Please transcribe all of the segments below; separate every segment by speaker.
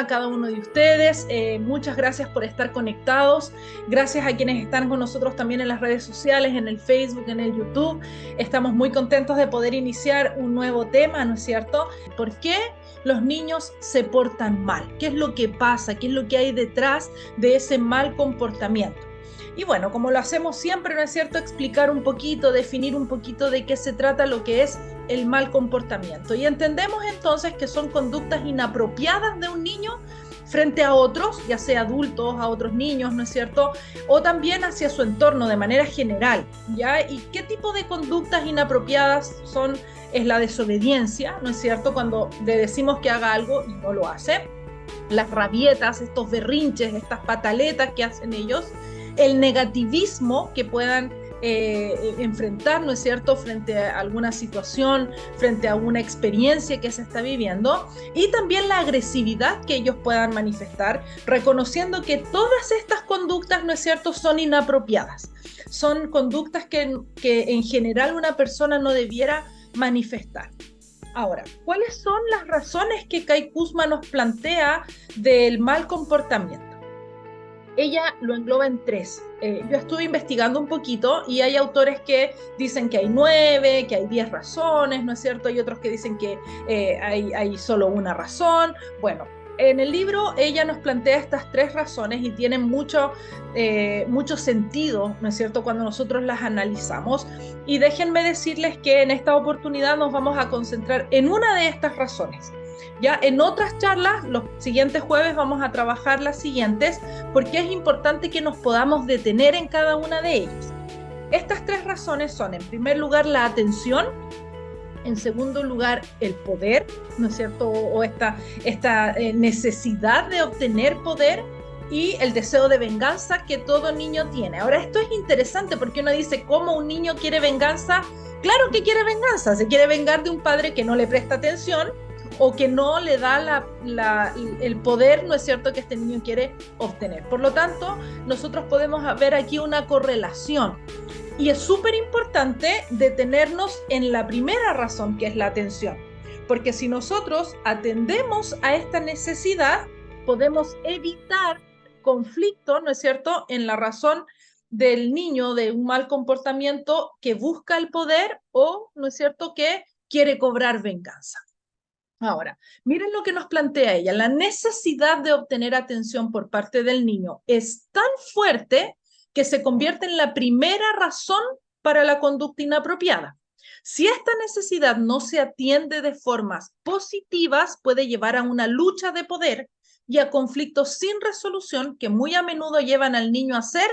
Speaker 1: a cada uno de ustedes. Muchas gracias por estar conectados. Gracias a quienes están con nosotros también en las redes sociales, en el Facebook, en el YouTube. Estamos muy contentos de poder iniciar un nuevo tema, ¿no es cierto? ¿Por qué los niños se portan mal? ¿Qué es lo que pasa? ¿Qué es lo que hay detrás de ese mal comportamiento? Y bueno, como lo hacemos siempre, ¿no es cierto?, explicar un poquito, definir un poquito de qué se trata lo que es el mal comportamiento. Y entendemos entonces que son conductas inapropiadas de un niño frente a otros, ya sea adultos, a otros niños, ¿no es cierto?, o también hacia su entorno de manera general, ¿ya? ¿Y qué tipo de conductas inapropiadas son? Es la desobediencia, ¿no es cierto?, cuando le decimos que haga algo y no lo hace, las rabietas, estos berrinches, estas pataletas que hacen ellos, el negativismo que puedan enfrentar, ¿no es cierto?, frente a alguna situación, frente a una experiencia que se está viviendo, y también la agresividad que ellos puedan manifestar, reconociendo que todas estas conductas, ¿no es cierto?, son inapropiadas. Son conductas que en general una persona no debiera manifestar. Ahora, ¿cuáles son las razones que Kai Kuzma nos plantea del mal comportamiento? Ella lo engloba en tres. Yo estuve investigando un poquito y hay autores que dicen que hay 9, que hay 10 razones, ¿no es cierto? Hay otros que dicen que hay solo una razón. Bueno, en el libro ella nos plantea estas tres razones y tienen mucho sentido, ¿no es cierto?, cuando nosotros las analizamos. Y déjenme decirles que en esta oportunidad nos vamos a concentrar en una de estas razones. Ya en otras charlas, los siguientes jueves, vamos a trabajar las siguientes, porque es importante que nos podamos detener en cada una de ellas. Estas tres razones son, en primer lugar, la atención, en segundo lugar, el poder, ¿no es cierto?, o esta necesidad de obtener poder, y el deseo de venganza que todo niño tiene. Ahora, esto es interesante porque uno dice, ¿cómo un niño quiere venganza? Claro que quiere venganza, se quiere vengar de un padre que no le presta atención o que no le da el poder, ¿no es cierto?, que este niño quiere obtener. Por lo tanto, nosotros podemos ver aquí una correlación. Y es súper importante detenernos en la primera razón, que es la atención. Porque si nosotros atendemos a esta necesidad, podemos evitar conflicto, ¿no es cierto?, en la razón del niño de un mal comportamiento que busca el poder o, ¿no es cierto?, que quiere cobrar venganza. Ahora, miren lo que nos plantea ella. La necesidad de obtener atención por parte del niño es tan fuerte que se convierte en la primera razón para la conducta inapropiada. Si esta necesidad no se atiende de formas positivas, puede llevar a una lucha de poder y a conflictos sin resolución que muy a menudo llevan al niño a ser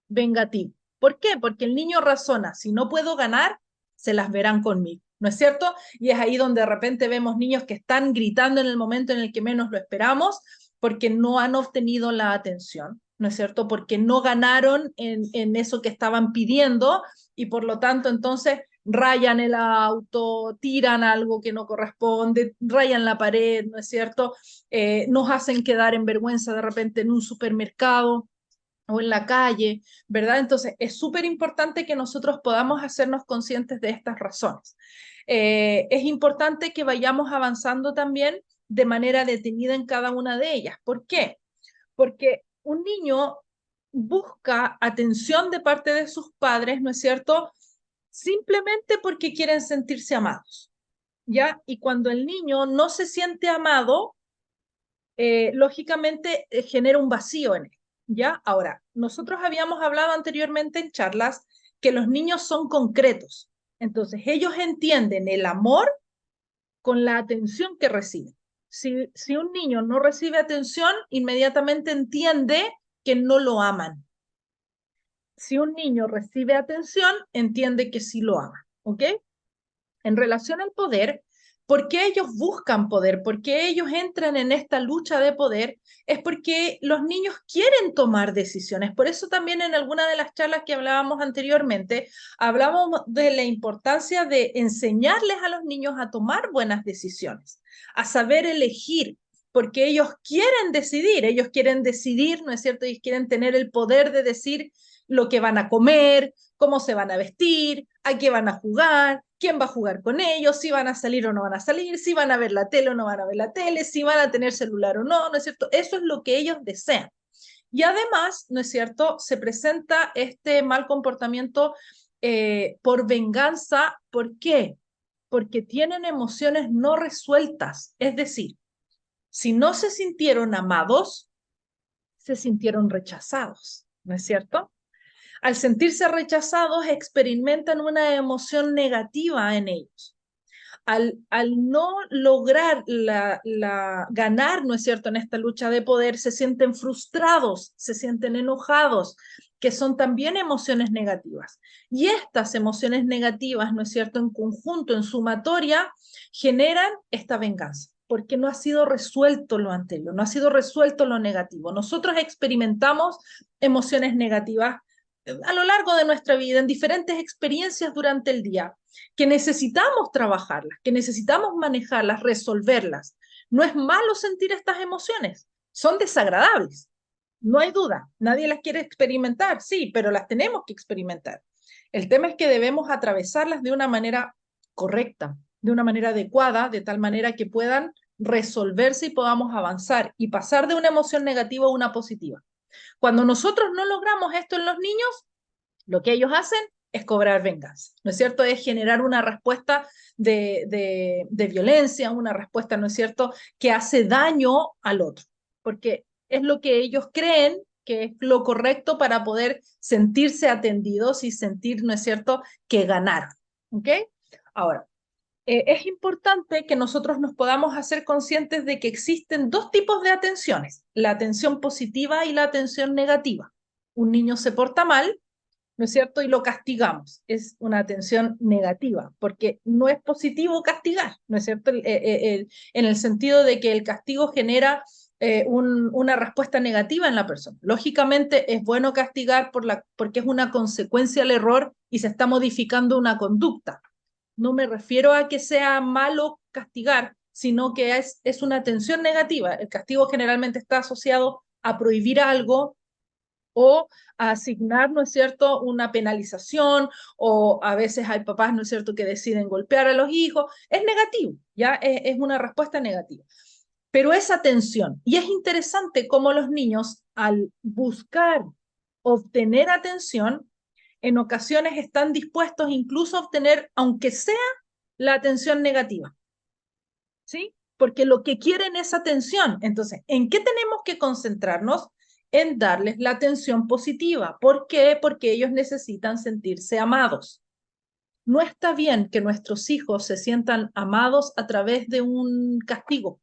Speaker 1: vengativo. ¿Por qué? Porque el niño razona, si no puedo ganar, se las verán conmigo, ¿no es cierto? Y es ahí donde de repente vemos niños que están gritando en el momento en el que menos lo esperamos porque no han obtenido la atención, ¿no es cierto? Porque no ganaron en eso que estaban pidiendo y por lo tanto entonces rayan el auto, tiran algo que no corresponde, rayan la pared, ¿no es cierto? Nos hacen quedar en vergüenza de repente en un supermercado o en la calle, ¿verdad? Entonces, es súper importante que nosotros podamos hacernos conscientes de estas razones. Es importante que vayamos avanzando también de manera detenida en cada una de ellas. ¿Por qué? Porque un niño busca atención de parte de sus padres, ¿no es cierto?, simplemente porque quieren sentirse amados, ¿ya? Y cuando el niño no se siente amado, lógicamente genera un vacío en él, ¿ya? Ahora, nosotros habíamos hablado anteriormente en charlas que los niños son concretos, entonces ellos entienden el amor con la atención que reciben. Si un niño no recibe atención, inmediatamente entiende que no lo aman. Si un niño recibe atención, entiende que sí lo aman, ¿ok? En relación al poder, ¿por qué ellos buscan poder? ¿Por qué ellos entran en esta lucha de poder? Es porque los niños quieren tomar decisiones. Por eso también en alguna de las charlas que hablábamos anteriormente, hablábamos de la importancia de enseñarles a los niños a tomar buenas decisiones, a saber elegir, porque ellos quieren decidir, ¿no es cierto? Ellos quieren tener el poder de decir lo que van a comer, cómo se van a vestir, a qué van a jugar, quién va a jugar con ellos, si van a salir o no van a salir, si van a ver la tele o no van a ver la tele, si van a tener celular o no, ¿no es cierto? Eso es lo que ellos desean. Y además, ¿no es cierto?, se presenta este mal comportamiento por venganza. ¿Por qué? Porque tienen emociones no resueltas. Es decir, si no se sintieron amados, se sintieron rechazados, ¿no es cierto? Al sentirse rechazados, experimentan una emoción negativa en ellos. Al no lograr ganar, ¿no es cierto?, en esta lucha de poder, se sienten frustrados, se sienten enojados, que son también emociones negativas. Y estas emociones negativas, ¿no es cierto?, en conjunto, en sumatoria, generan esta venganza, porque no ha sido resuelto lo anterior, no ha sido resuelto lo negativo. Nosotros experimentamos emociones negativas a lo largo de nuestra vida, en diferentes experiencias durante el día, que necesitamos trabajarlas, que necesitamos manejarlas, resolverlas. No es malo sentir estas emociones, son desagradables, no hay duda, nadie las quiere experimentar, sí, pero las tenemos que experimentar. El tema es que debemos atravesarlas de una manera correcta, de una manera adecuada, de tal manera que puedan resolverse y podamos avanzar y pasar de una emoción negativa a una positiva. Cuando nosotros no logramos esto en los niños, lo que ellos hacen es cobrar venganza, ¿no es cierto? Es generar una respuesta de violencia, una respuesta, ¿no es cierto?, que hace daño al otro, porque es lo que ellos creen que es lo correcto para poder sentirse atendidos y sentir, ¿no es cierto?, que ganaron, ¿ok? Ahora, es importante que nosotros nos podamos hacer conscientes de que existen dos tipos de atenciones, la atención positiva y la atención negativa. Un niño se porta mal, ¿no es cierto?, y lo castigamos. Es una atención negativa, porque no es positivo castigar, ¿no es cierto?, en el sentido de que el castigo genera una respuesta negativa en la persona. Lógicamente es bueno castigar porque es una consecuencia al error y se está modificando una conducta. No me refiero a que sea malo castigar, sino que es una atención negativa. El castigo generalmente está asociado a prohibir algo o a asignar, ¿no es cierto?, una penalización, o a veces hay papás, ¿no es cierto?, que deciden golpear a los hijos. Es negativo, ¿ya? Es una respuesta negativa. Pero es atención. Y es interesante cómo los niños, al buscar obtener atención, en ocasiones están dispuestos incluso a obtener, aunque sea la atención negativa, ¿sí? Porque lo que quieren es atención. Entonces, ¿en qué tenemos que concentrarnos? En darles la atención positiva. ¿Por qué? Porque ellos necesitan sentirse amados. No está bien que nuestros hijos se sientan amados a través de un castigo.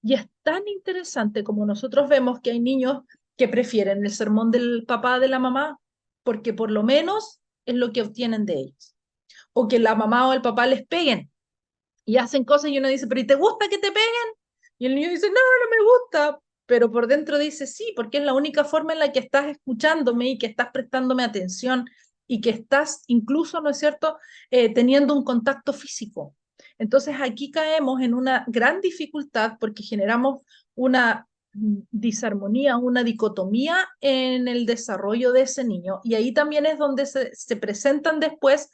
Speaker 1: Y es tan interesante como nosotros vemos que hay niños que prefieren el sermón del papá, de la mamá, porque por lo menos es lo que obtienen de ellos. O que la mamá o el papá les peguen y hacen cosas y uno dice, ¿pero y te gusta que te peguen? Y el niño dice, no, no me gusta. Pero por dentro dice, sí, porque es la única forma en la que estás escuchándome y que estás prestándome atención y que estás incluso, ¿no es cierto?, teniendo un contacto físico. Entonces aquí caemos en una gran dificultad porque generamos una disarmonía, una dicotomía en el desarrollo de ese niño. Y ahí también es donde se presentan después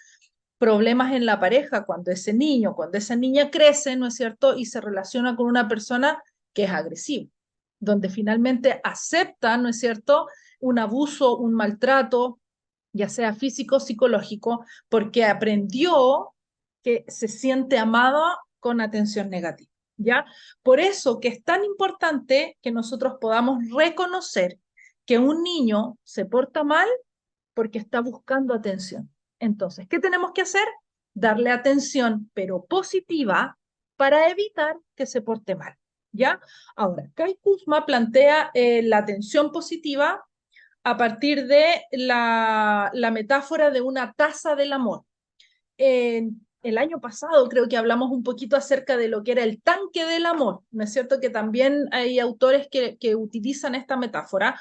Speaker 1: problemas en la pareja, cuando ese niño, cuando esa niña crece, ¿no es cierto?, y se relaciona con una persona que es agresiva, donde finalmente acepta, ¿no es cierto?, un abuso, un maltrato, ya sea físico o psicológico, porque aprendió que se siente amada con atención negativa, ¿ya? Por eso que es tan importante que nosotros podamos reconocer que un niño se porta mal porque está buscando atención. Entonces, ¿qué tenemos que hacer? Darle atención, pero positiva, para evitar que se porte mal, ¿ya? Ahora, Kai Kusma plantea la atención positiva a partir de la metáfora de una taza del amor. El año pasado creo que hablamos un poquito acerca de lo que era el tanque del amor, ¿no es cierto? Que también hay autores que utilizan esta metáfora,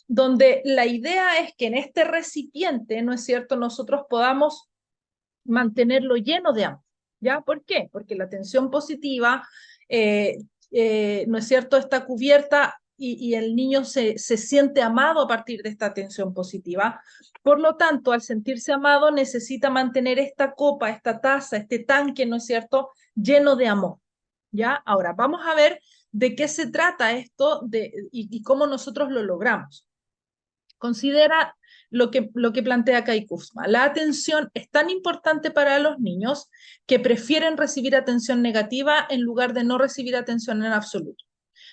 Speaker 1: donde la idea es que en este recipiente, ¿no es cierto?, nosotros podamos mantenerlo lleno de amor, ¿ya? ¿Por qué? Porque la atención positiva, ¿no es cierto?, está cubierta y el niño se siente amado a partir de esta atención positiva. Por lo tanto, al sentirse amado, necesita mantener esta copa, esta taza, este tanque, ¿no es cierto?, lleno de amor. ¿Ya? Ahora, vamos a ver de qué se trata esto y cómo nosotros lo logramos. Considera lo que plantea Kai Kusma. La atención es tan importante para los niños que prefieren recibir atención negativa en lugar de no recibir atención en absoluto.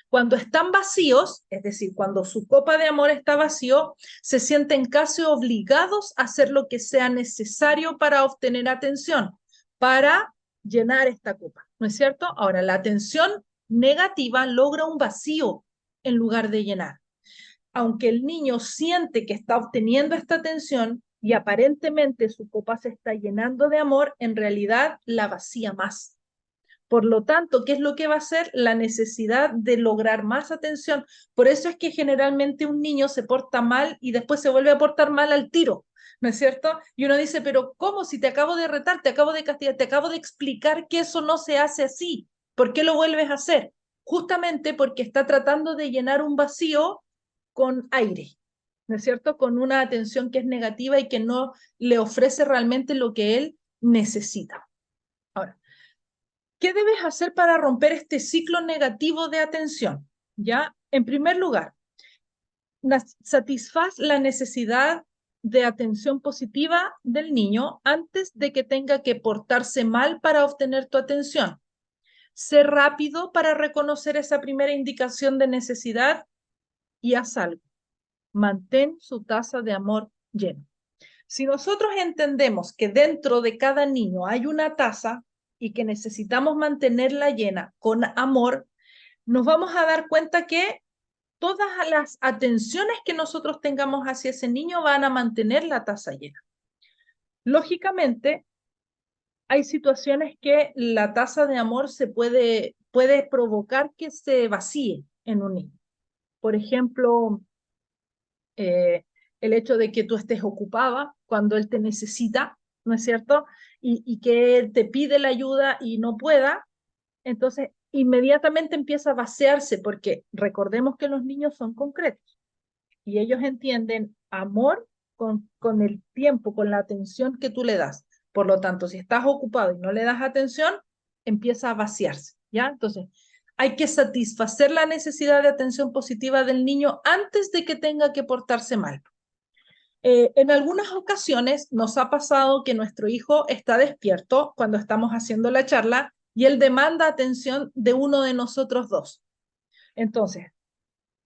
Speaker 1: Cuando están vacíos, es decir, cuando su copa de amor está vacío, se sienten casi obligados a hacer lo que sea necesario para obtener atención, para llenar esta copa, ¿no es cierto? Ahora, la atención negativa logra un vacío en lugar de llenar. Aunque el niño siente que está obteniendo esta atención y aparentemente su copa se está llenando de amor, en realidad la vacía más. Por lo tanto, ¿qué es lo que va a hacer? La necesidad de lograr más atención. Por eso es que generalmente un niño se porta mal y después se vuelve a portar mal al tiro, ¿no es cierto? Y uno dice, pero ¿cómo? Si te acabo de retar, te acabo de castigar, te acabo de explicar que eso no se hace así. ¿Por qué lo vuelves a hacer? Justamente porque está tratando de llenar un vacío con aire, ¿no es cierto? Con una atención que es negativa y que no le ofrece realmente lo que él necesita. Ahora, ¿qué debes hacer para romper este ciclo negativo de atención? ¿Ya? En primer lugar, satisfaz la necesidad de atención positiva del niño antes de que tenga que portarse mal para obtener tu atención. Sé rápido para reconocer esa primera indicación de necesidad y haz algo. Mantén su taza de amor llena. Si nosotros entendemos que dentro de cada niño hay una taza y que necesitamos mantenerla llena con amor, nos vamos a dar cuenta que todas las atenciones que nosotros tengamos hacia ese niño van a mantener la taza llena. Lógicamente, hay situaciones que la taza de amor puede provocar que se vacíe en un niño. Por ejemplo, el hecho de que tú estés ocupada cuando él te necesita, ¿no es cierto? Y que él te pide la ayuda y no pueda, entonces inmediatamente empieza a vaciarse, porque recordemos que los niños son concretos y ellos entienden amor con el tiempo, con la atención que tú le das. Por lo tanto, si estás ocupado y no le das atención, empieza a vaciarse, ¿ya? Entonces, hay que satisfacer la necesidad de atención positiva del niño antes de que tenga que portarse mal. En algunas ocasiones nos ha pasado que nuestro hijo está despierto cuando estamos haciendo la charla y él demanda atención de uno de nosotros dos. Entonces,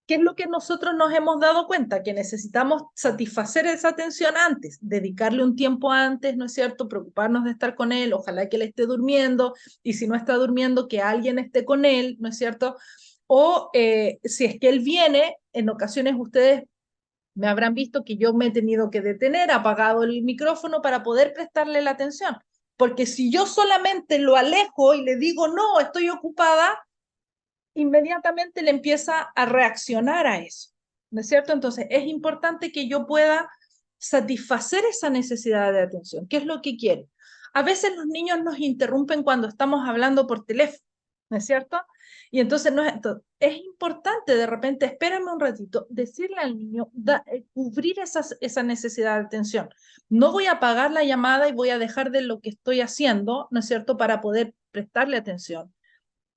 Speaker 1: ¿qué es lo que nosotros nos hemos dado cuenta? Que necesitamos satisfacer esa atención antes, dedicarle un tiempo antes, ¿no es cierto? Preocuparnos de estar con él, ojalá que él esté durmiendo, y si no está durmiendo, que alguien esté con él, ¿no es cierto? O si es que él viene, en ocasiones ustedes me habrán visto que yo me he tenido que detener, apagado el micrófono para poder prestarle la atención. Porque si yo solamente lo alejo y le digo, no, estoy ocupada, inmediatamente le empieza a reaccionar a eso, ¿no es cierto? Entonces es importante que yo pueda satisfacer esa necesidad de atención. ¿Qué es lo que quiere? A veces los niños nos interrumpen cuando estamos hablando por teléfono, ¿no es cierto? Y entonces es importante de repente, espérame un ratito, decirle al niño, cubrir esa necesidad de atención. No voy a apagar la llamada y voy a dejar de lo que estoy haciendo, ¿no es cierto?, para poder prestarle atención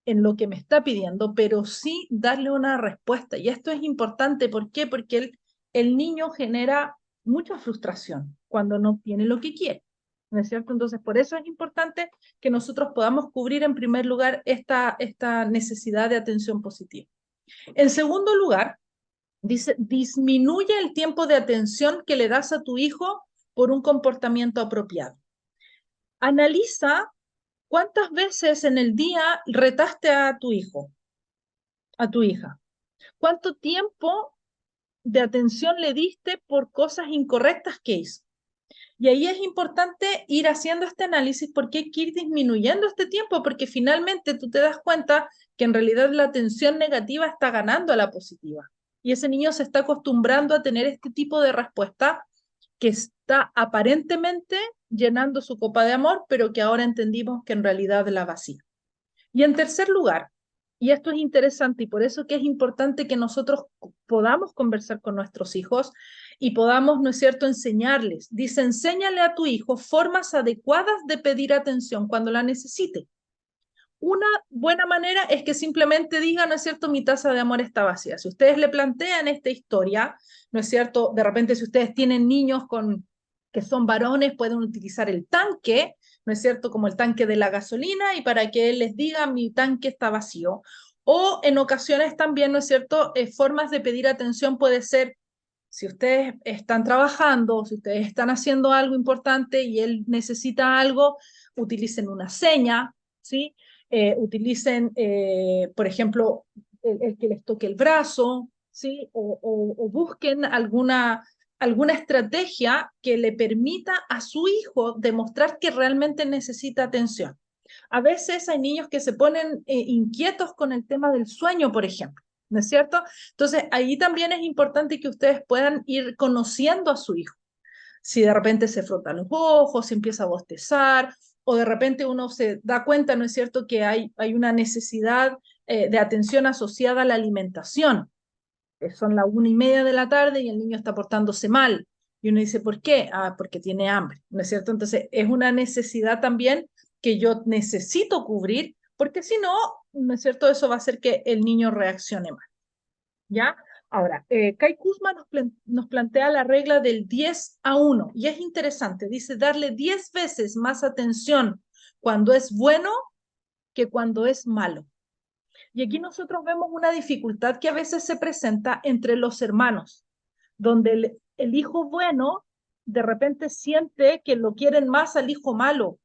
Speaker 1: en lo que me está pidiendo, pero sí darle una respuesta. Y esto es importante, ¿por qué? Porque el niño genera mucha frustración cuando no tiene lo que quiere, ¿no es cierto? Entonces, por eso es importante que nosotros podamos cubrir en primer lugar esta necesidad de atención positiva. En segundo lugar, dice, disminuye el tiempo de atención que le das a tu hijo por un comportamiento apropiado. Analiza ¿cuántas veces en el día retaste a tu hijo, a tu hija? ¿Cuánto tiempo de atención le diste por cosas incorrectas que hizo? Y ahí es importante ir haciendo este análisis porque hay que ir disminuyendo este tiempo, porque finalmente tú te das cuenta que en realidad la atención negativa está ganando a la positiva. Y ese niño se está acostumbrando a tener este tipo de respuesta que está aparentemente llenando su copa de amor, pero que ahora entendimos que en realidad la vacía. Y en tercer lugar, Y esto es interesante y por eso que es importante que nosotros podamos conversar con nuestros hijos y podamos, ¿no es cierto?, enseñarles. Dice, enséñale a tu hijo formas adecuadas de pedir atención cuando la necesite. Una buena manera es que simplemente diga, ¿no es cierto?, mi taza de amor está vacía. Si ustedes le plantean esta historia, ¿no es cierto?, de repente si ustedes tienen niños que son varones, pueden utilizar el tanque, ¿no es cierto?, como el tanque de la gasolina y para que él les diga, mi tanque está vacío. O en ocasiones también, ¿no es cierto?, formas de pedir atención puede ser, si ustedes están trabajando, si ustedes están haciendo algo importante y él necesita algo, utilicen una seña, ¿sí? Utilicen, por ejemplo, el que les toque el brazo, ¿sí? O busquen alguna estrategia que le permita a su hijo demostrar que realmente necesita atención. A veces hay niños que se ponen inquietos con el tema del sueño, por ejemplo, ¿no es cierto? Entonces, ahí también es importante que ustedes puedan ir conociendo a su hijo. Si de repente se frota los ojos, si empieza a bostezar, o de repente uno se da cuenta, ¿no es cierto?, que hay una necesidad de atención asociada a la alimentación. Son las 1:30 de la tarde y el niño está portándose mal. Y uno dice, ¿por qué? Ah, porque tiene hambre, ¿no es cierto? Entonces, es una necesidad también que yo necesito cubrir, porque si no, ¿no es cierto? Eso va a hacer que el niño reaccione mal. ¿Ya? Ahora, Kai Kuzma nos plantea la regla del 10-1 y es interesante, dice darle 10 veces más atención cuando es bueno que cuando es malo. Y aquí nosotros vemos una dificultad que a veces se presenta entre los hermanos, donde el hijo bueno de repente siente que lo quieren más al hijo malo,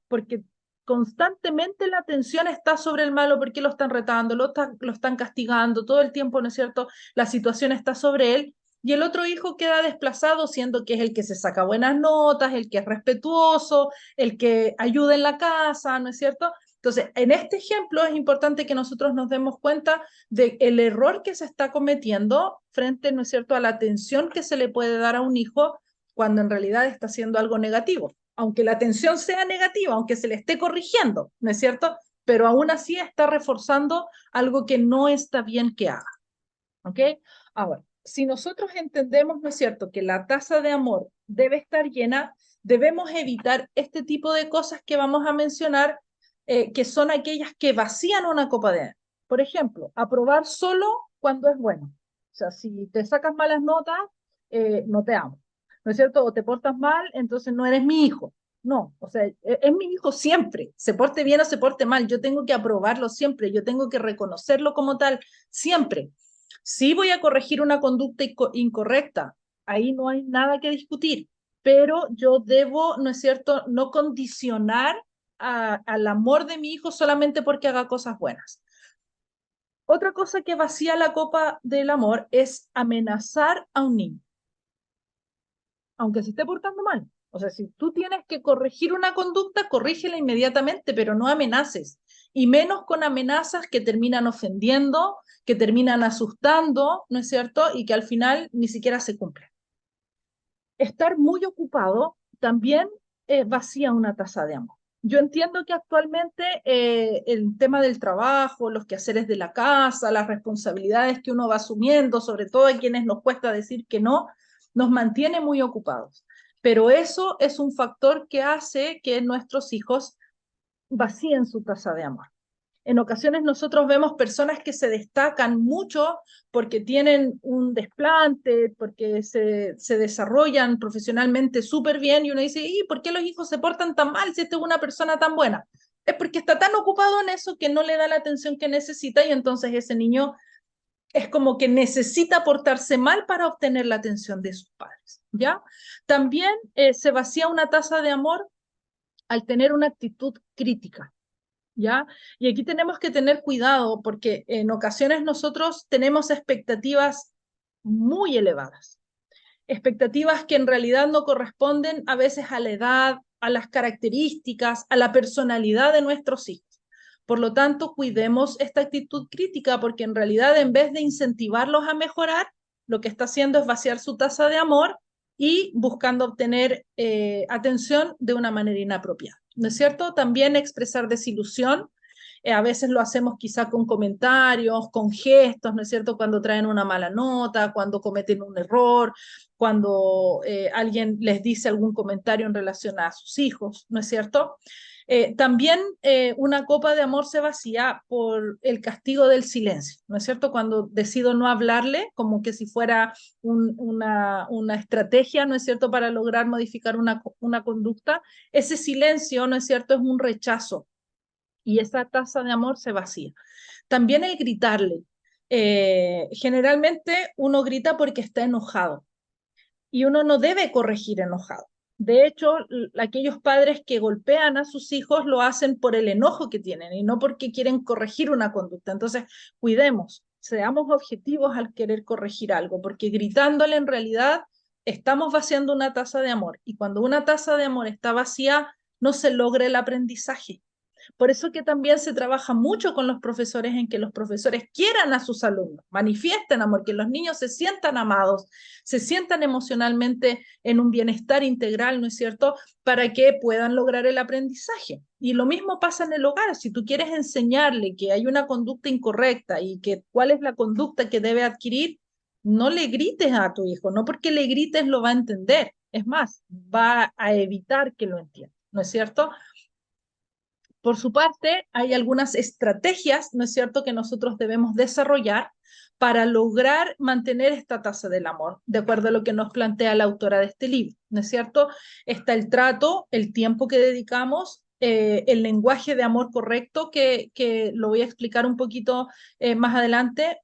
Speaker 1: porque constantemente la atención está sobre el malo porque lo están retando, lo están castigando todo el tiempo, ¿no es cierto? La situación está sobre él y el otro hijo queda desplazado siendo que es el que se saca buenas notas, el que es respetuoso, el que ayuda en la casa, ¿no es cierto? Entonces, en este ejemplo es importante que nosotros nos demos cuenta del error que se está cometiendo frente, ¿no es cierto?, a la atención que se le puede dar a un hijo cuando en realidad está haciendo algo negativo. Aunque la atención sea negativa, aunque se le esté corrigiendo, ¿no es cierto? Pero aún así está reforzando algo que no está bien que haga. ¿Ok? Ahora, si nosotros entendemos, ¿no es cierto?, que la taza de amor debe estar llena, debemos evitar este tipo de cosas que vamos a mencionar, que son aquellas que vacían una copa de amor. Por ejemplo, aprobar solo cuando es bueno. O sea, si te sacas malas notas, no te amo. ¿No es cierto? O te portas mal, entonces no eres mi hijo. No, o sea, es mi hijo siempre, se porte bien o se porte mal, yo tengo que aprobarlo siempre, yo tengo que reconocerlo como tal, siempre. Sí voy a corregir una conducta incorrecta, ahí no hay nada que discutir, pero yo debo, ¿no es cierto?, no condicionar al amor de mi hijo solamente porque haga cosas buenas. Otra cosa que vacía la copa del amor es amenazar a un niño, aunque se esté portando mal. O sea, si tú tienes que corregir una conducta, corrígela inmediatamente, pero no amenaces. Y menos con amenazas que terminan ofendiendo, que terminan asustando, ¿no es cierto? Y que al final ni siquiera se cumplen. Estar muy ocupado también vacía una taza de amor. Yo entiendo que actualmente el tema del trabajo, los quehaceres de la casa, las responsabilidades que uno va asumiendo, sobre todo a quienes nos cuesta decir que no, nos mantiene muy ocupados. Pero eso es un factor que hace que nuestros hijos vacíen su taza de amor. En ocasiones nosotros vemos personas que se destacan mucho porque tienen un desplante, porque se desarrollan profesionalmente súper bien y uno dice, ¿y por qué los hijos se portan tan mal si esta es una persona tan buena? Es porque está tan ocupado en eso que no le da la atención que necesita y entonces ese niño es como que necesita portarse mal para obtener la atención de sus padres, ¿ya? También se vacía una taza de amor al tener una actitud crítica. ¿Ya? Y aquí tenemos que tener cuidado porque en ocasiones nosotros tenemos expectativas muy elevadas, expectativas que en realidad no corresponden a veces a la edad, a las características, a la personalidad de nuestros hijos. Por lo tanto, cuidemos esta actitud crítica porque en realidad en vez de incentivarlos a mejorar, lo que está haciendo es vaciar su taza de amor y buscando obtener atención de una manera inapropiada. ¿No es cierto? También expresar desilusión a veces lo hacemos quizá con comentarios, con gestos, ¿no es cierto? Cuando traen una mala nota, cuando cometen un error, cuando alguien les dice algún comentario en relación a sus hijos, ¿no es cierto? También una copa de amor se vacía por el castigo del silencio, ¿no es cierto? Cuando decido no hablarle, como que si fuera una estrategia, ¿no es cierto?, para lograr modificar una conducta, ese silencio, ¿no es cierto?, es un rechazo y esa taza de amor se vacía. También el gritarle. Generalmente uno grita porque está enojado y uno no debe corregir enojado. De hecho, aquellos padres que golpean a sus hijos lo hacen por el enojo que tienen y no porque quieren corregir una conducta. Entonces, cuidemos, seamos objetivos al querer corregir algo, porque gritándole en realidad estamos vaciando una taza de amor y cuando una taza de amor está vacía, no se logra el aprendizaje. Por eso que también se trabaja mucho con los profesores en que los profesores quieran a sus alumnos, manifiesten amor, que los niños se sientan amados, se sientan emocionalmente en un bienestar integral, ¿no es cierto?, para que puedan lograr el aprendizaje. Y lo mismo pasa en el hogar. Si tú quieres enseñarle que hay una conducta incorrecta y que cuál es la conducta que debe adquirir, no le grites a tu hijo, no porque le grites lo va a entender. Es más, va a evitar que lo entienda, ¿no es cierto? Por su parte, hay algunas estrategias, ¿no es cierto?, que nosotros debemos desarrollar para lograr mantener esta tasa del amor, de acuerdo a lo que nos plantea la autora de este libro, ¿no es cierto? Está el trato, el tiempo que dedicamos, el lenguaje de amor correcto, que lo voy a explicar un poquito más adelante,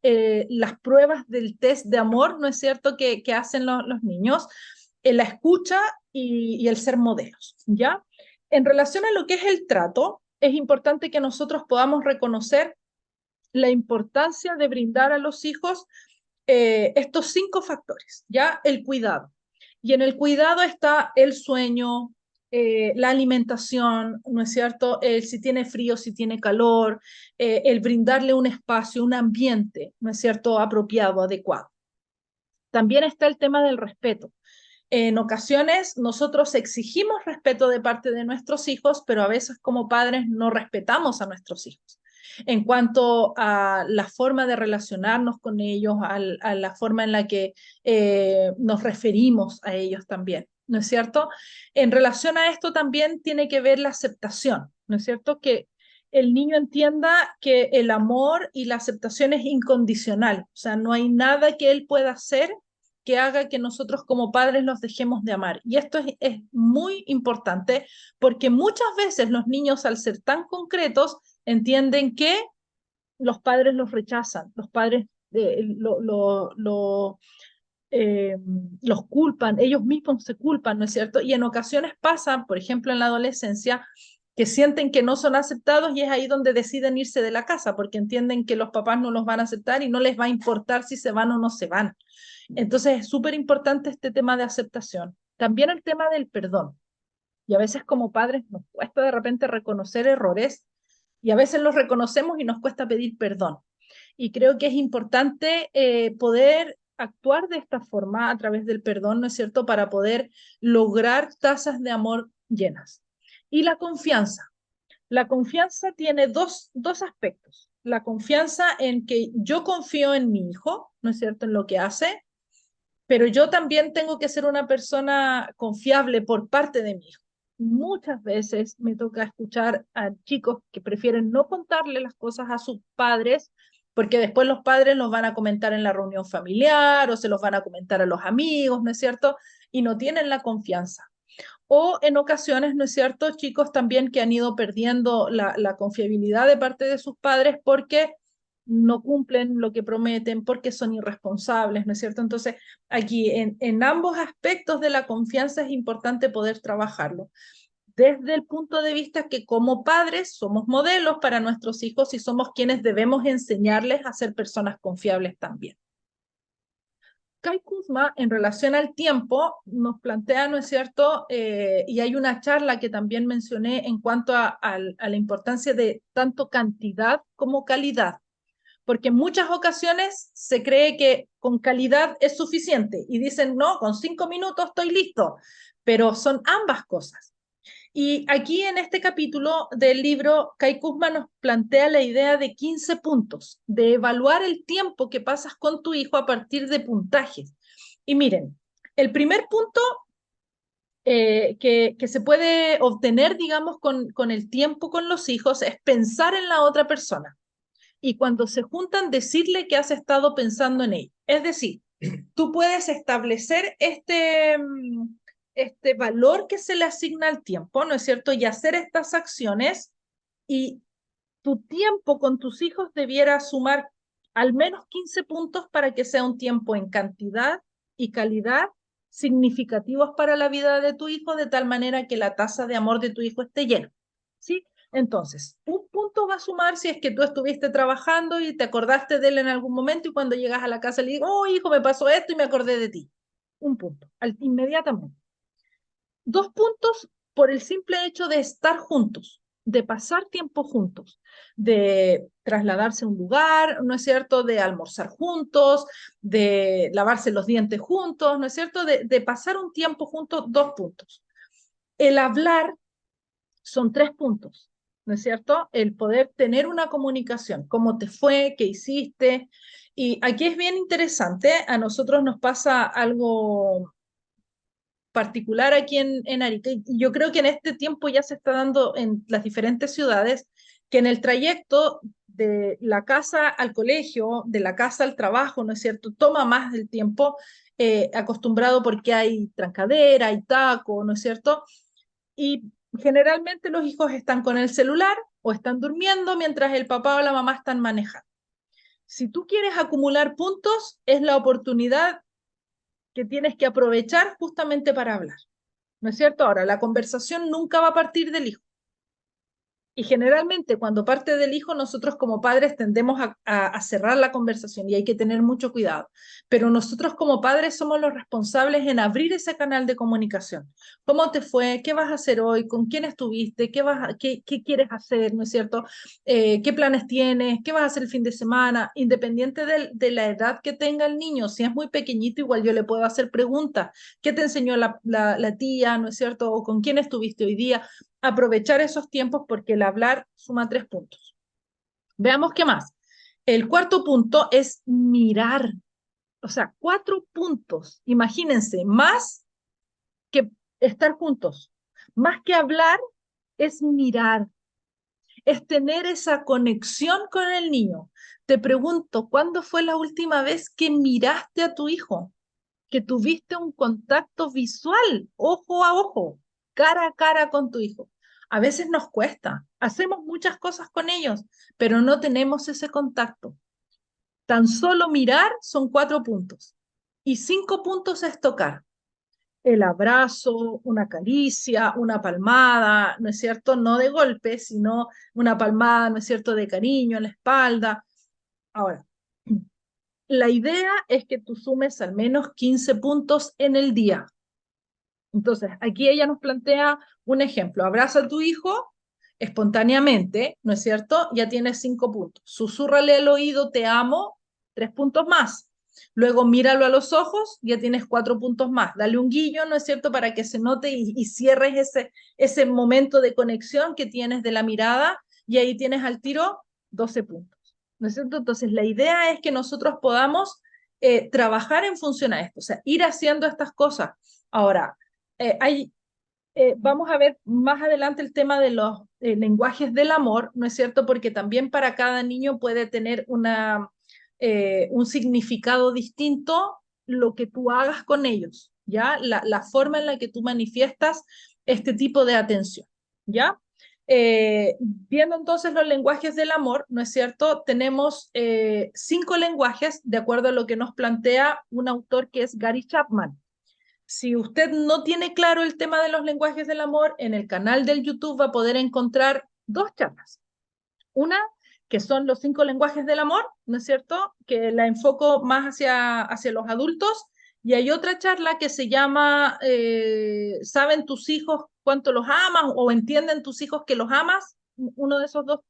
Speaker 1: las pruebas del test de amor, ¿no es cierto?, que hacen los niños, la escucha y el ser modelos, ¿ya? En relación a lo que es el trato, es importante que nosotros podamos reconocer la importancia de brindar a los hijos estos 5 factores, ¿ya? El cuidado. Y en el cuidado está el sueño, la alimentación, ¿no es cierto? Si tiene frío, si tiene calor, el brindarle un espacio, un ambiente, ¿no es cierto?, apropiado, adecuado. También está el tema del respeto. En ocasiones nosotros exigimos respeto de parte de nuestros hijos, pero a veces como padres no respetamos a nuestros hijos. En cuanto a la forma de relacionarnos con ellos, a la forma en la que nos referimos a ellos también, ¿no es cierto? En relación a esto también tiene que ver la aceptación, ¿no es cierto? Que el niño entienda que el amor y la aceptación es incondicional, o sea, no hay nada que él pueda hacer que haga que nosotros como padres los dejemos de amar. Y esto es muy importante porque muchas veces los niños, al ser tan concretos, entienden que los padres los rechazan, los padres los culpan, ellos mismos se culpan, ¿no es cierto? Y en ocasiones pasa, por ejemplo, en la adolescencia, que sienten que no son aceptados y es ahí donde deciden irse de la casa, porque entienden que los papás no los van a aceptar y no les va a importar si se van o no se van. Entonces es súper importante este tema de aceptación. También el tema del perdón. Y a veces como padres nos cuesta de repente reconocer errores y a veces los reconocemos y nos cuesta pedir perdón. Y creo que es importante poder actuar de esta forma a través del perdón, ¿no es cierto?, para poder lograr tasas de amor llenas. Y la confianza. La confianza tiene dos aspectos. La confianza en que yo confío en mi hijo, ¿no es cierto?, en lo que hace, pero yo también tengo que ser una persona confiable por parte de mi hijo. Muchas veces me toca escuchar a chicos que prefieren no contarle las cosas a sus padres porque después los padres los van a comentar en la reunión familiar o se los van a comentar a los amigos, ¿no es cierto? Y no tienen la confianza. O en ocasiones, ¿no es cierto?, chicos también que han ido perdiendo la confiabilidad de parte de sus padres porque no cumplen lo que prometen, porque son irresponsables, ¿no es cierto? Entonces, aquí en ambos aspectos de la confianza es importante poder trabajarlo. Desde el punto de vista que como padres somos modelos para nuestros hijos y somos quienes debemos enseñarles a ser personas confiables también. Kai Kuzma, en relación al tiempo, nos plantea, ¿no es cierto?, y hay una charla que también mencioné en cuanto a la importancia de tanto cantidad como calidad, porque en muchas ocasiones se cree que con calidad es suficiente y dicen, no, con 5 minutos estoy listo, pero son ambas cosas. Y aquí en este capítulo del libro, Kai Kusma nos plantea la idea de 15 puntos, de evaluar el tiempo que pasas con tu hijo a partir de puntajes. Y miren, el primer punto que se puede obtener, digamos, con el tiempo con los hijos es pensar en la otra persona. Y cuando se juntan, decirle que has estado pensando en ella. Es decir, tú puedes establecer este valor que se le asigna al tiempo, ¿no es cierto? Y hacer estas acciones y tu tiempo con tus hijos debiera sumar al menos 15 puntos para que sea un tiempo en cantidad y calidad significativos para la vida de tu hijo, de tal manera que la tasa de amor de tu hijo esté llena. ¿Sí? Entonces, un punto va a sumar si es que tú estuviste trabajando y te acordaste de él en algún momento y cuando llegas a la casa le digo, oh hijo, me pasó esto y me acordé de ti. Un punto, inmediatamente. 2 puntos por el simple hecho de estar juntos, de pasar tiempo juntos, de trasladarse a un lugar, ¿no es cierto? De almorzar juntos, de lavarse los dientes juntos, ¿no es cierto? De pasar un tiempo juntos, 2 puntos. El hablar son 3 puntos, ¿no es cierto? El poder tener una comunicación, cómo te fue, qué hiciste. Y aquí es bien interesante, a nosotros nos pasa algo particular aquí en Arica, y yo creo que en este tiempo ya se está dando en las diferentes ciudades, que en el trayecto de la casa al colegio, de la casa al trabajo, ¿no es cierto?, toma más del tiempo acostumbrado porque hay trancadera, hay taco, ¿no es cierto? Y generalmente los hijos están con el celular o están durmiendo mientras el papá o la mamá están manejando. Si tú quieres acumular puntos, es la oportunidad que tienes que aprovechar justamente para hablar. ¿No es cierto? Ahora, la conversación nunca va a partir del hijo. Y generalmente cuando parte del hijo, nosotros como padres tendemos a cerrar la conversación y hay que tener mucho cuidado. Pero nosotros como padres somos los responsables en abrir ese canal de comunicación. ¿Cómo te fue? ¿Qué vas a hacer hoy? ¿Con quién estuviste? ¿Qué quieres hacer? ¿No es cierto? ¿Qué planes tienes? ¿Qué vas a hacer el fin de semana? Independiente de la edad que tenga el niño, si es muy pequeñito, igual yo le puedo hacer preguntas. ¿Qué te enseñó la tía? ¿No es cierto? ¿O con quién estuviste hoy día? Aprovechar esos tiempos porque el hablar suma 3 puntos. Veamos qué más. El cuarto punto es mirar. O sea, 4 puntos. Imagínense, más que estar juntos, más que hablar, es mirar, es tener esa conexión con el niño. Te pregunto, ¿cuándo fue la última vez que miraste a tu hijo? Que tuviste un contacto visual, ojo a ojo, cara a cara con tu hijo. A veces nos cuesta, hacemos muchas cosas con ellos, pero no tenemos ese contacto. Tan solo mirar son 4 puntos. Y 5 puntos es tocar. El abrazo, una caricia, una palmada, ¿no es cierto? No de golpe, sino una palmada, ¿no es cierto? De cariño en la espalda. Ahora, la idea es que tú sumes al menos 15 puntos en el día. Entonces, aquí ella nos plantea un ejemplo. Abraza a tu hijo espontáneamente, ¿no es cierto? Ya tienes 5 puntos. Susúrrale al oído, te amo, 3 puntos más. Luego míralo a los ojos, ya tienes 4 puntos más. Dale un guiño, ¿no es cierto? Para que se note y cierres ese momento de conexión que tienes de la mirada y ahí tienes al tiro 12 puntos. ¿No es cierto? Entonces, la idea es que nosotros podamos trabajar en función a esto, o sea, ir haciendo estas cosas. Ahora, vamos a ver más adelante el tema de los lenguajes del amor, ¿no es cierto? Porque también para cada niño puede tener un significado distinto lo que tú hagas con ellos, ¿ya? La forma en la que tú manifiestas este tipo de atención, ¿ya? Viendo entonces los lenguajes del amor, ¿no es cierto? Tenemos 5 lenguajes de acuerdo a lo que nos plantea un autor que es Gary Chapman. Si usted no tiene claro el tema de los lenguajes del amor, en el canal del YouTube va a poder encontrar 2 charlas. Una, que son los 5 lenguajes del amor, ¿no es cierto? Que la enfoco más hacia los adultos. Y hay otra charla que se llama ¿Saben tus hijos cuánto los amas? O ¿entienden tus hijos que los amas? Uno de esos 2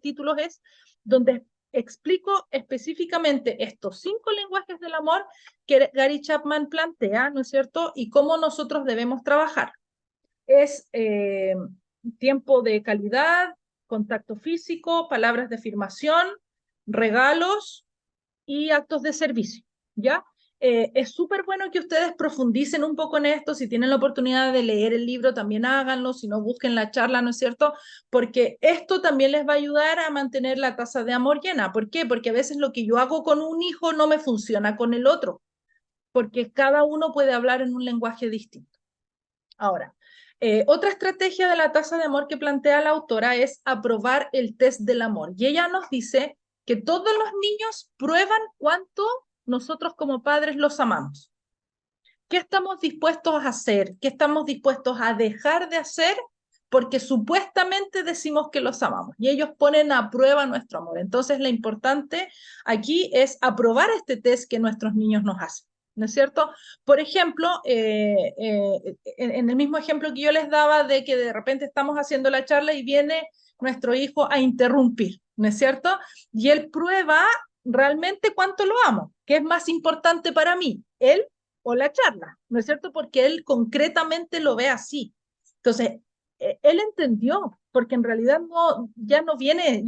Speaker 1: títulos es donde explico específicamente estos 5 lenguajes del amor que Gary Chapman plantea, ¿no es cierto? Y cómo nosotros debemos trabajar. Es tiempo de calidad, contacto físico, palabras de afirmación, regalos y actos de servicio, ¿ya? Es súper bueno que ustedes profundicen un poco en esto, si tienen la oportunidad de leer el libro, también háganlo, si no, busquen la charla, ¿no es cierto? Porque esto también les va a ayudar a mantener la tasa de amor llena. ¿Por qué? Porque a veces lo que yo hago con un hijo no me funciona con el otro, porque cada uno puede hablar en un lenguaje distinto. Ahora, otra estrategia de la tasa de amor que plantea la autora es aprobar el test del amor. Y ella nos dice que todos los niños prueban cuánto nosotros como padres los amamos. ¿Qué estamos dispuestos a hacer? ¿Qué estamos dispuestos a dejar de hacer? Porque supuestamente decimos que los amamos y ellos ponen a prueba nuestro amor. Entonces, lo importante aquí es aprobar este test que nuestros niños nos hacen. ¿No es cierto? Por ejemplo, en el mismo ejemplo que yo les daba de que de repente estamos haciendo la charla y viene nuestro hijo a interrumpir, ¿no es cierto? Y él prueba realmente cuánto lo amo, qué es más importante para mí, él o la charla, ¿no es cierto? Porque él concretamente lo ve así. Entonces, él entendió, porque en realidad no, ya no viene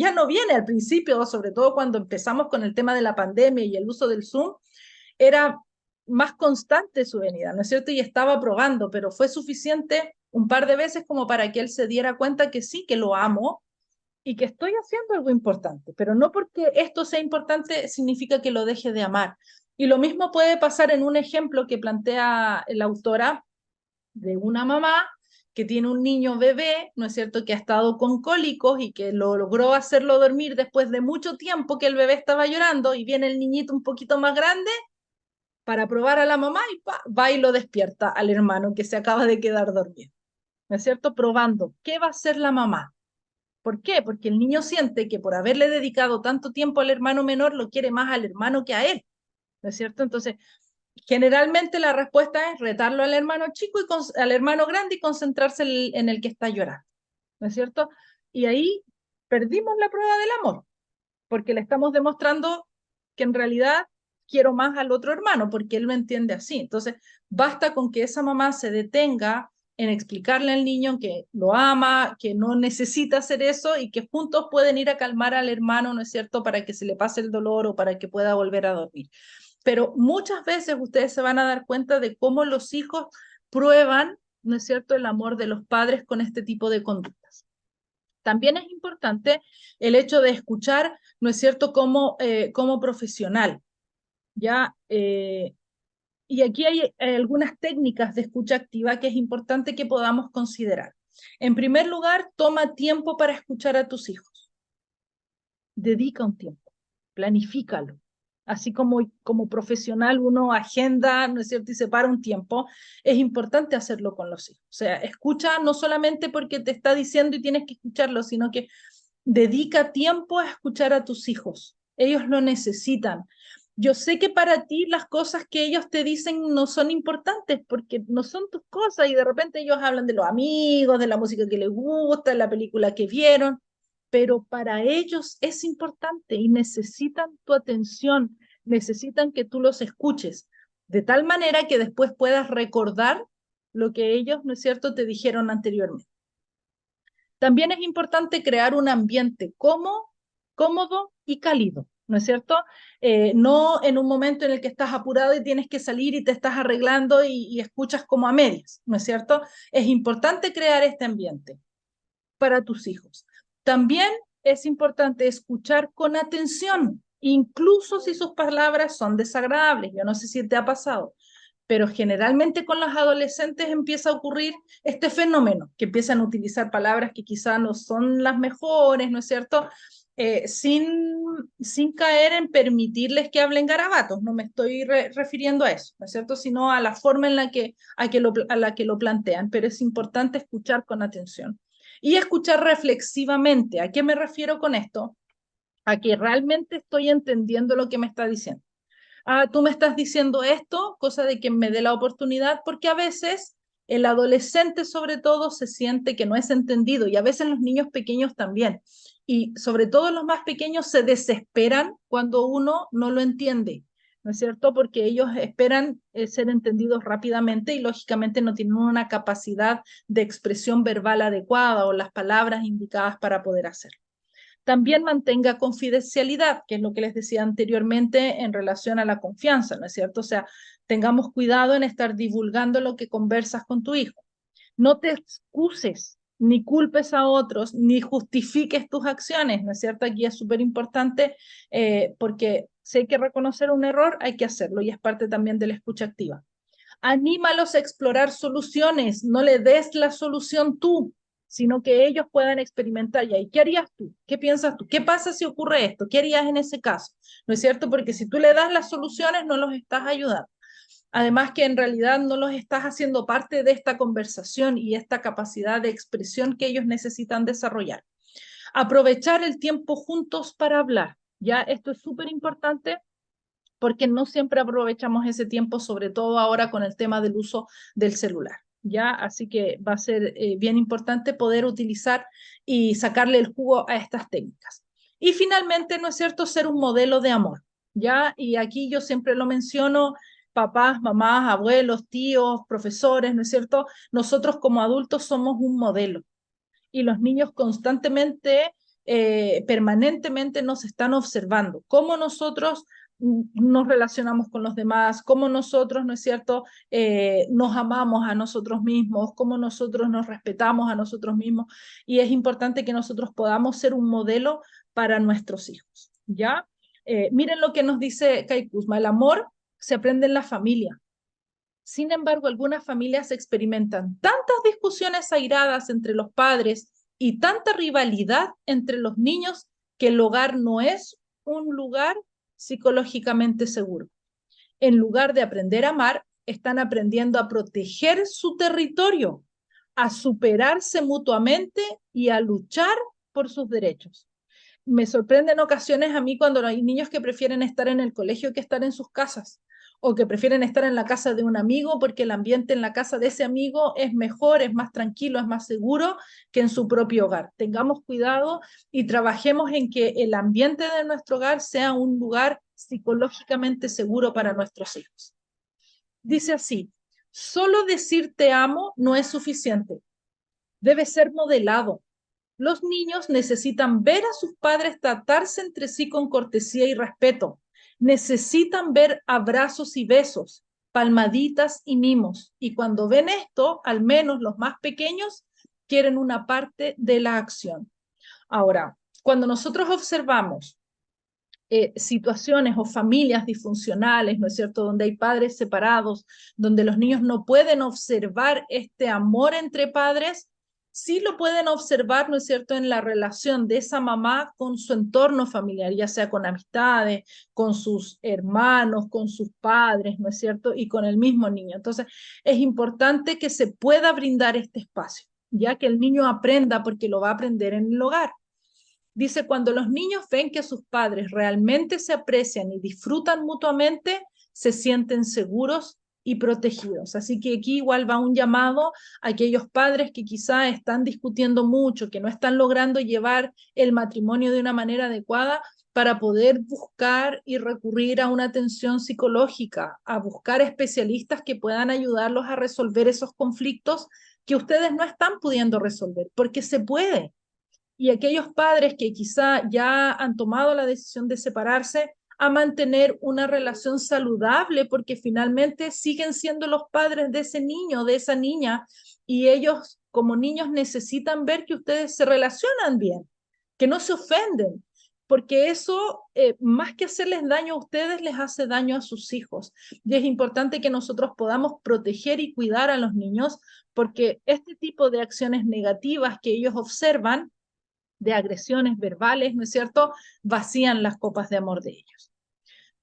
Speaker 1: al principio, sobre todo cuando empezamos con el tema de la pandemia y el uso del Zoom, era más constante su venida, ¿no es cierto? Y estaba probando, pero fue suficiente un par de veces como para que él se diera cuenta que sí, que lo amo y que estoy haciendo algo importante, pero no porque esto sea importante significa que lo deje de amar. Y lo mismo puede pasar en un ejemplo que plantea la autora de una mamá que tiene un niño bebé, ¿no es cierto?, que ha estado con cólicos y que lo logró hacerlo dormir después de mucho tiempo que el bebé estaba llorando y viene el niñito un poquito más grande para probar a la mamá y va y lo despierta al hermano que se acaba de quedar dormido, ¿no es cierto?, probando qué va a hacer la mamá. ¿Por qué? Porque el niño siente que por haberle dedicado tanto tiempo al hermano menor, lo quiere más al hermano que a él, ¿no es cierto? Entonces, generalmente la respuesta es retarlo al hermano chico y al hermano grande y concentrarse en el que está llorando, ¿no es cierto? Y ahí perdimos la prueba del amor, porque le estamos demostrando que en realidad quiero más al otro hermano, porque él lo entiende así. Entonces, basta con que esa mamá se detenga en explicarle al niño que lo ama, que no necesita hacer eso y que juntos pueden ir a calmar al hermano, ¿no es cierto?, para que se le pase el dolor o para que pueda volver a dormir. Pero muchas veces ustedes se van a dar cuenta de cómo los hijos prueban, ¿no es cierto?, el amor de los padres con este tipo de conductas. También es importante el hecho de escuchar, ¿no es cierto?, como profesional, ¿ya? Y aquí hay algunas técnicas de escucha activa que es importante que podamos considerar. En primer lugar, toma tiempo para escuchar a tus hijos. Dedica un tiempo, planifícalo. Así como profesional uno agenda, ¿no es cierto?, y separa un tiempo, es importante hacerlo con los hijos. O sea, escucha no solamente porque te está diciendo y tienes que escucharlo, sino que dedica tiempo a escuchar a tus hijos. Ellos lo necesitan. Yo sé que para ti las cosas que ellos te dicen no son importantes porque no son tus cosas y de repente ellos hablan de los amigos, de la música que les gusta, de la película que vieron, pero para ellos es importante y necesitan tu atención, necesitan que tú los escuches, de tal manera que después puedas recordar lo que ellos, ¿no es cierto?, te dijeron anteriormente. También es importante crear un ambiente cómodo y cálido, ¿no es cierto? No en un momento en el que estás apurado y tienes que salir y te estás arreglando y escuchas como a medias, ¿no es cierto? Es importante crear este ambiente para tus hijos. También es importante escuchar con atención, incluso si sus palabras son desagradables. Yo no sé si te ha pasado, pero generalmente con los adolescentes empieza a ocurrir este fenómeno, que empiezan a utilizar palabras que quizá no son las mejores, ¿no es cierto? Sin caer en permitirles que hablen garabatos, no me estoy refiriendo a eso, ¿no es cierto? Sino a la forma en la a la que lo plantean, pero es importante escuchar con atención. Y escuchar reflexivamente. ¿A qué me refiero con esto? A que realmente estoy entendiendo lo que me está diciendo. Ah, tú me estás diciendo esto, cosa de que me dé la oportunidad, porque a veces el adolescente sobre todo se siente que no es entendido y a veces los niños pequeños también. Y sobre todo los más pequeños se desesperan cuando uno no lo entiende. ¿no es cierto? Porque ellos esperan ser entendidos rápidamente y lógicamente no tienen una capacidad de expresión verbal adecuada o las palabras indicadas para poder hacerlo. También mantenga confidencialidad, que es lo que les decía anteriormente en relación a la confianza, ¿no es cierto? O sea, tengamos cuidado en estar divulgando lo que conversas con tu hijo. No te excuses, ni culpes a otros, ni justifiques tus acciones, ¿no es cierto? Aquí es súper importante porque si hay que reconocer un error, hay que hacerlo y es parte también de la escucha activa. Anímalos a explorar soluciones, no le des la solución tú, sino que ellos puedan experimentar. ¿Y qué harías tú? ¿Qué piensas tú? ¿Qué pasa si ocurre esto? ¿Qué harías en ese caso? ¿No es cierto? Porque si tú le das las soluciones, no los estás ayudando. Además que en realidad no los estás haciendo parte de esta conversación y esta capacidad de expresión que ellos necesitan desarrollar. Aprovechar el tiempo juntos para hablar. Ya esto es súper importante porque no siempre aprovechamos ese tiempo, sobre todo ahora con el tema del uso del celular. ¿Ya? Así que va a ser bien importante poder utilizar y sacarle el jugo a estas técnicas. Y finalmente, ¿no es cierto?, ser un modelo de amor. ¿Ya? Y aquí yo siempre lo menciono, papás, mamás, abuelos, tíos, profesores, ¿no es cierto? Nosotros como adultos somos un modelo y los niños constantemente, permanentemente nos están observando, cómo nosotros nos relacionamos con los demás, cómo nosotros, ¿no es cierto?, nos amamos a nosotros mismos, cómo nosotros nos respetamos a nosotros mismos, y es importante que nosotros podamos ser un modelo para nuestros hijos, ¿ya? Miren lo que nos dice Kai Kuzma, el amor se aprende en la familia. Sin embargo, algunas familias experimentan tantas discusiones airadas entre los padres y tanta rivalidad entre los niños que el hogar no es un lugar psicológicamente seguro. En lugar de aprender a amar, están aprendiendo a proteger su territorio, a superarse mutuamente y a luchar por sus derechos. Me sorprende en ocasiones a mí cuando hay niños que prefieren estar en el colegio que estar en sus casas, o que prefieren estar en la casa de un amigo porque el ambiente en la casa de ese amigo es mejor, es más tranquilo, es más seguro que en su propio hogar. Tengamos cuidado y trabajemos en que el ambiente de nuestro hogar sea un lugar psicológicamente seguro para nuestros hijos. Dice así, solo decir te amo no es suficiente, debe ser modelado. Los niños necesitan ver a sus padres tratarse entre sí con cortesía y respeto. Necesitan ver abrazos y besos, palmaditas y mimos. Y cuando ven esto, al menos los más pequeños, quieren una parte de la acción. Ahora, cuando nosotros observamos situaciones o familias disfuncionales, ¿no es cierto?, donde hay padres separados, donde los niños no pueden observar este amor entre padres, sí lo pueden observar, ¿no es cierto?, en la relación de esa mamá con su entorno familiar, ya sea con amistades, con sus hermanos, con sus padres, ¿no es cierto?, y con el mismo niño. Entonces, es importante que se pueda brindar este espacio, ya que el niño aprenda porque lo va a aprender en el hogar. Dice, cuando los niños ven que sus padres realmente se aprecian y disfrutan mutuamente, se sienten seguros y protegidos. Así que aquí igual va un llamado a aquellos padres que quizá están discutiendo mucho, que no están logrando llevar el matrimonio de una manera adecuada, para poder buscar y recurrir a una atención psicológica, a buscar especialistas que puedan ayudarlos a resolver esos conflictos que ustedes no están pudiendo resolver, porque se puede. Y aquellos padres que quizá ya han tomado la decisión de separarse, a mantener una relación saludable, porque finalmente siguen siendo los padres de ese niño, de esa niña, y ellos como niños necesitan ver que ustedes se relacionan bien, que no se ofenden, porque eso, más que hacerles daño a ustedes, les hace daño a sus hijos. Y es importante que nosotros podamos proteger y cuidar a los niños, porque este tipo de acciones negativas que ellos observan, de agresiones verbales, ¿no es cierto?, vacían las copas de amor de ellos.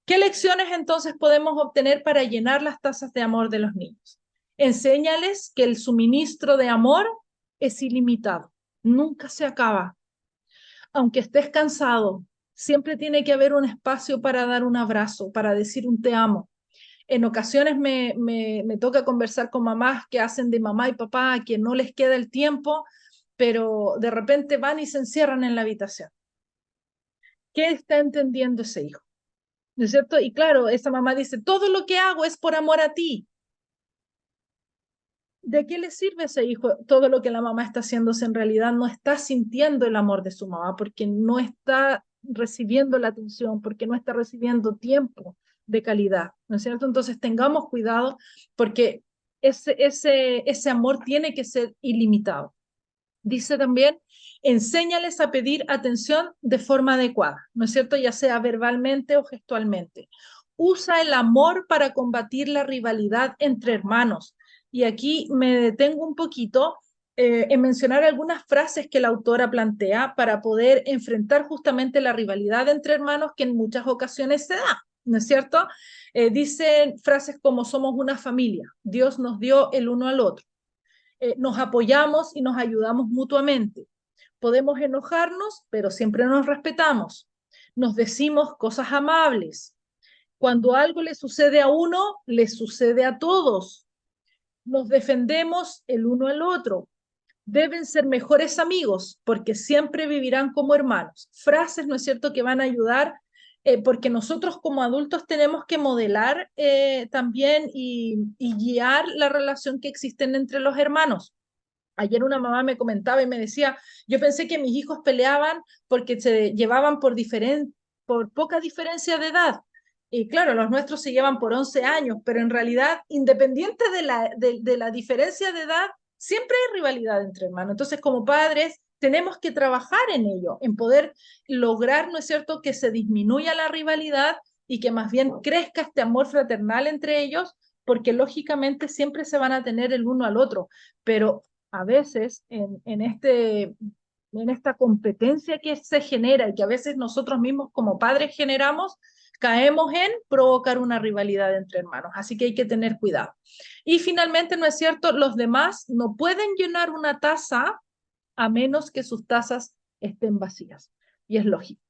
Speaker 1: ¿Qué lecciones entonces podemos obtener para llenar las tazas de amor de los niños? Enséñales que el suministro de amor es ilimitado, nunca se acaba. Aunque estés cansado, siempre tiene que haber un espacio para dar un abrazo, para decir un te amo. En ocasiones me toca conversar con mamás que hacen de mamá y papá, que no les queda el tiempo, pero de repente van y se encierran en la habitación. ¿Qué está entendiendo ese hijo? ¿no es cierto? Y claro, esa mamá dice, todo lo que hago es por amor a ti. ¿De qué le sirve a ese hijo todo lo que la mamá está haciendo si en realidad no está sintiendo el amor de su mamá, porque no está recibiendo la atención, porque no está recibiendo tiempo de calidad, ¿no es cierto? Entonces tengamos cuidado porque ese amor tiene que ser ilimitado. Dice también, enséñales a pedir atención de forma adecuada, ¿no es cierto? Ya sea verbalmente o gestualmente. Usa el amor para combatir la rivalidad entre hermanos. Y aquí me detengo un poquito en mencionar algunas frases que la autora plantea para poder enfrentar justamente la rivalidad entre hermanos que en muchas ocasiones se da, ¿no es cierto? Dicen frases como somos una familia, Dios nos dio el uno al otro, nos apoyamos y nos ayudamos mutuamente. Podemos enojarnos, pero siempre nos respetamos. Nos decimos cosas amables. Cuando algo le sucede a uno, le sucede a todos. Nos defendemos el uno al otro. Deben ser mejores amigos porque siempre vivirán como hermanos. Frases, ¿no es cierto?, que van a ayudar porque nosotros como adultos tenemos que modelar también y guiar la relación que existen entre los hermanos. Ayer una mamá me comentaba y me decía, yo pensé que mis hijos peleaban porque se llevaban por poca diferencia de edad. Y claro, los nuestros se llevan por 11 años, pero en realidad, independiente de la diferencia de edad, siempre hay rivalidad entre hermanos. Entonces, como padres, tenemos que trabajar en ello, en poder lograr, ¿no es cierto?, que se disminuya la rivalidad y que más bien crezca este amor fraternal entre ellos, porque lógicamente siempre se van a tener el uno al otro, pero a veces en esta competencia que se genera y que a veces nosotros mismos como padres generamos, caemos en provocar una rivalidad entre hermanos. Así que hay que tener cuidado. Y finalmente, ¿no es cierto? Los demás no pueden llenar una taza a menos que sus tazas estén vacías. Y es lógico.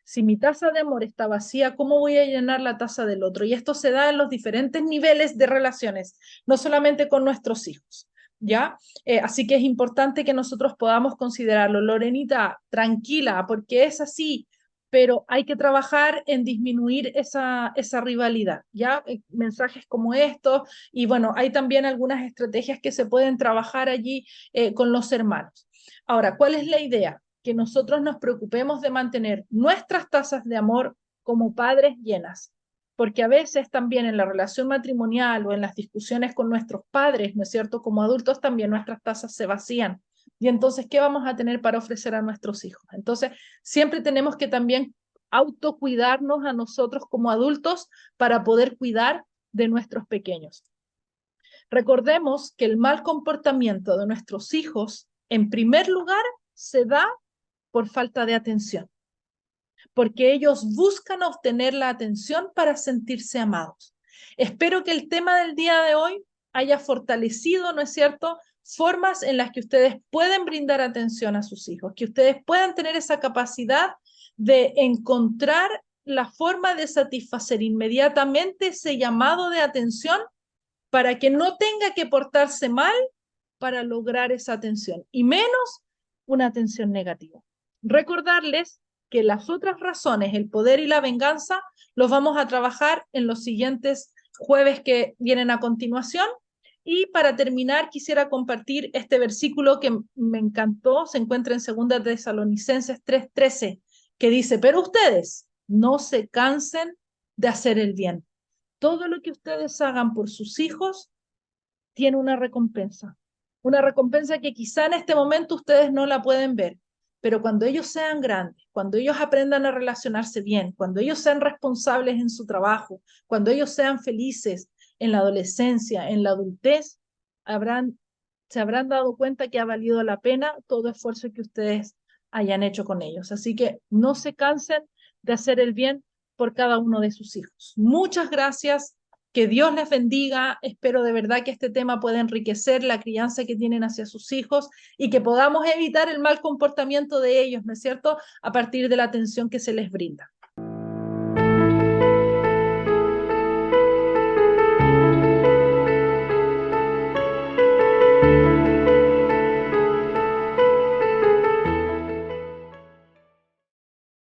Speaker 1: Si mi taza de amor está vacía, ¿cómo voy a llenar la taza del otro? Y esto se da en los diferentes niveles de relaciones, no solamente con nuestros hijos, ¿ya? Así que es importante que nosotros podamos considerarlo. Lorenita, tranquila, porque es así, pero hay que trabajar en disminuir esa rivalidad, ¿ya? Mensajes como estos, y bueno, hay también algunas estrategias que se pueden trabajar allí con los hermanos. Ahora, ¿cuál es la idea? Que nosotros nos preocupemos de mantener nuestras tazas de amor como padres llenas, porque a veces también en la relación matrimonial o en las discusiones con nuestros padres, ¿no es cierto? Como adultos también nuestras tazas se vacían. Y entonces, ¿qué vamos a tener para ofrecer a nuestros hijos? Entonces, siempre tenemos que también autocuidarnos a nosotros como adultos para poder cuidar de nuestros pequeños. Recordemos que el mal comportamiento de nuestros hijos, en primer lugar, se da por falta de atención, porque ellos buscan obtener la atención para sentirse amados. Espero que el tema del día de hoy haya fortalecido, ¿no es cierto?, formas en las que ustedes pueden brindar atención a sus hijos, que ustedes puedan tener esa capacidad de encontrar la forma de satisfacer inmediatamente ese llamado de atención para que no tenga que portarse mal para lograr esa atención, y menos una atención negativa. Recordarles que las otras razones, el poder y la venganza, los vamos a trabajar en los siguientes jueves que vienen a continuación. Y para terminar, quisiera compartir este versículo que me encantó, se encuentra en 2 Tesalonicenses 3:13, que dice, pero ustedes no se cansen de hacer el bien. Todo lo que ustedes hagan por sus hijos tiene una recompensa que quizá en este momento ustedes no la pueden ver, pero cuando ellos sean grandes, cuando ellos aprendan a relacionarse bien, cuando ellos sean responsables en su trabajo, cuando ellos sean felices en la adolescencia, en la adultez, se habrán dado cuenta que ha valido la pena todo esfuerzo que ustedes hayan hecho con ellos. Así que no se cansen de hacer el bien por cada uno de sus hijos. Muchas gracias. Que Dios les bendiga. Espero de verdad que este tema pueda enriquecer la crianza que tienen hacia sus hijos y que podamos evitar el mal comportamiento de ellos, ¿no es cierto?, a partir de la atención que se les brinda.